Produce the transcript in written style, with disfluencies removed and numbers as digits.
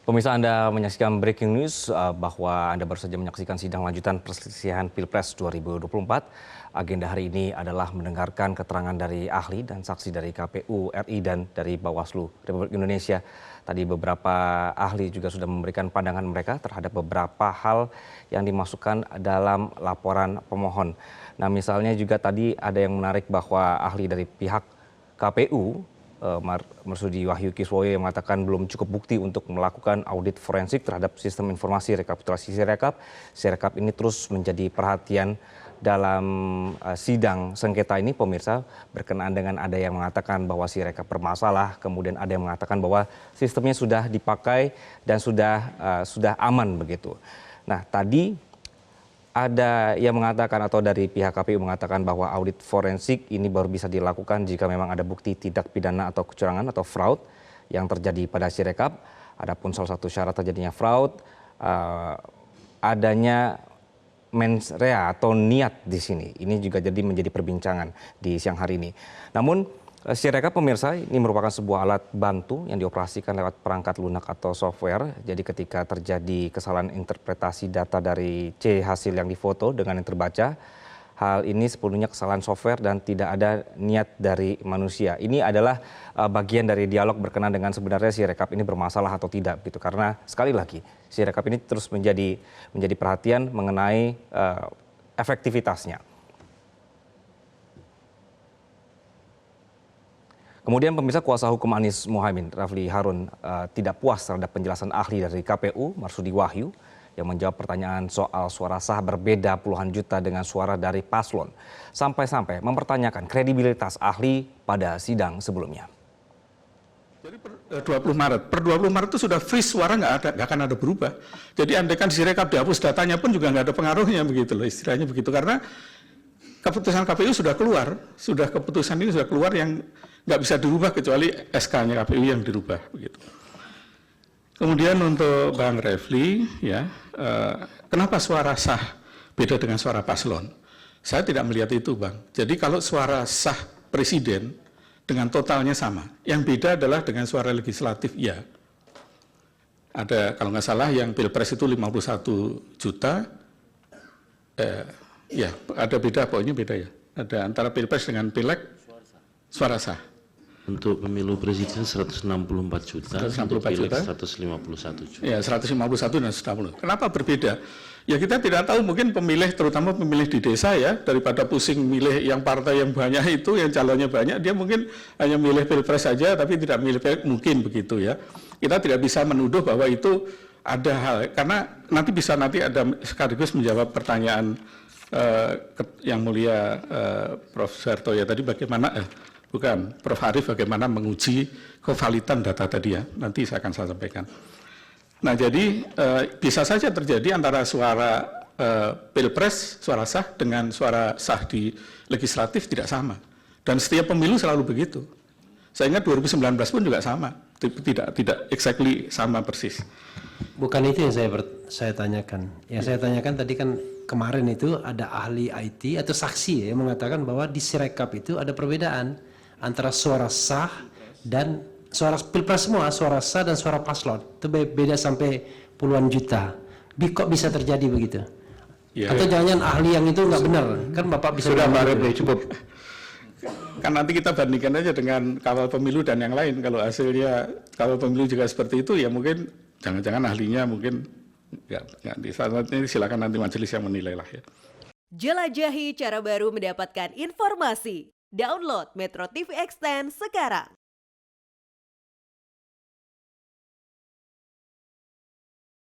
Pemirsa, Anda menyaksikan breaking news bahwa Anda baru saja menyaksikan sidang lanjutan perselisihan Pilpres 2024. Agenda hari ini adalah mendengarkan keterangan dari ahli dan saksi dari KPU RI dan dari Bawaslu Republik Indonesia. Tadi beberapa ahli juga sudah memberikan pandangan mereka terhadap beberapa hal yang dimasukkan dalam laporan pemohon. Nah, misalnya juga tadi ada yang menarik bahwa ahli dari pihak KPU Marsudi Wahyu Kiswoyo yang mengatakan belum cukup bukti untuk melakukan audit forensik terhadap sistem informasi rekapitulasi Sirekap. Sirekap ini terus menjadi perhatian dalam sidang sengketa ini, pemirsa, berkenaan dengan ada yang mengatakan bahwa Sirekap bermasalah, kemudian ada yang mengatakan bahwa sistemnya sudah dipakai dan sudah aman begitu. Nah, tadi ada yang mengatakan atau dari pihak KPU mengatakan bahwa audit forensik ini baru bisa dilakukan jika memang ada bukti tindak pidana atau kecurangan atau fraud yang terjadi pada Sirekap. Adapun salah satu syarat terjadinya fraud adanya mens rea atau niat di sini. Ini juga jadi menjadi perbincangan di siang hari ini. Namun Sirekap, pemirsa, ini merupakan sebuah alat bantu yang dioperasikan lewat perangkat lunak atau software. Jadi ketika terjadi kesalahan interpretasi data dari C hasil yang difoto dengan yang terbaca, hal ini sepenuhnya kesalahan software dan tidak ada niat dari manusia. Ini adalah bagian dari dialog berkenaan dengan sebenarnya Sirekap ini bermasalah atau tidak gitu. Karena sekali lagi Sirekap ini terus menjadi perhatian mengenai efektivitasnya. Kemudian pemirsa, kuasa hukum Anies Mohaimin, Rafli Harun, tidak puas terhadap penjelasan ahli dari KPU, Marsudi Wahyu, yang menjawab pertanyaan soal suara sah berbeda puluhan juta dengan suara dari paslon. Sampai-sampai mempertanyakan kredibilitas ahli pada sidang sebelumnya. Jadi per 20 Maret itu sudah freeze, suara nggak akan ada berubah. Jadi andaikan Sirekap dihapus datanya pun juga nggak ada pengaruhnya begitu loh, istilahnya begitu. Karena keputusan KPU sudah keluar, keputusan ini sudah keluar yang nggak bisa dirubah kecuali SK-nya KPU yang dirubah begitu. Kemudian untuk Bang Refli, ya, kenapa suara sah beda dengan suara paslon? Saya tidak melihat itu, Bang. Jadi kalau suara sah presiden dengan totalnya sama, yang beda adalah dengan suara legislatif, ya. Ada kalau nggak salah yang Pilpres itu 51 juta, ya ada beda, pokoknya beda ya. Ada antara Pilpres dengan Pileg, suara sah. Untuk pemilu presiden 164 juta, 164 untuk Pileg juta. 151 juta. Ya, 151 dan 160. Kenapa berbeda? Ya kita tidak tahu, mungkin pemilih, terutama pemilih di desa ya, daripada pusing milih yang partai yang banyak itu, yang calonnya banyak, dia mungkin hanya milih Pilpres saja, tapi tidak milih Pileg, mungkin begitu ya. Kita tidak bisa menuduh bahwa itu ada hal, karena nanti ada sekaligus menjawab pertanyaan yang mulia Prof. Suharto ya tadi, bagaimana Prof. Arief bagaimana menguji kevalidan data tadi ya, nanti saya akan sampaikan. Nah jadi bisa saja terjadi antara suara Pilpres, suara sah dengan suara sah di legislatif tidak sama. Dan setiap pemilu selalu begitu. Saya ingat 2019 pun juga sama, tidak exactly sama persis. Bukan itu yang saya tanyakan. Yang saya tanyakan tadi kan kemarin itu ada ahli IT atau saksi yang mengatakan bahwa di Sirekap itu ada perbedaan antara suara sah dan suara Pilpres semua, suara sah dan suara paslon. Itu beda sampai puluhan juta. Kok bisa terjadi begitu? Ya, atau jangan ahli yang itu nggak benar? Kan Bapak bisa sudah cukup. Kan nanti kita bandingkan aja dengan kawal pemilu dan yang lain. Kalau hasilnya kawal pemilu juga seperti itu, ya mungkin jangan-jangan ahlinya mungkin nggak silakan nanti majelis yang menilai lah ya. Jelajahi cara baru mendapatkan informasi. Download Metro TV Extend sekarang.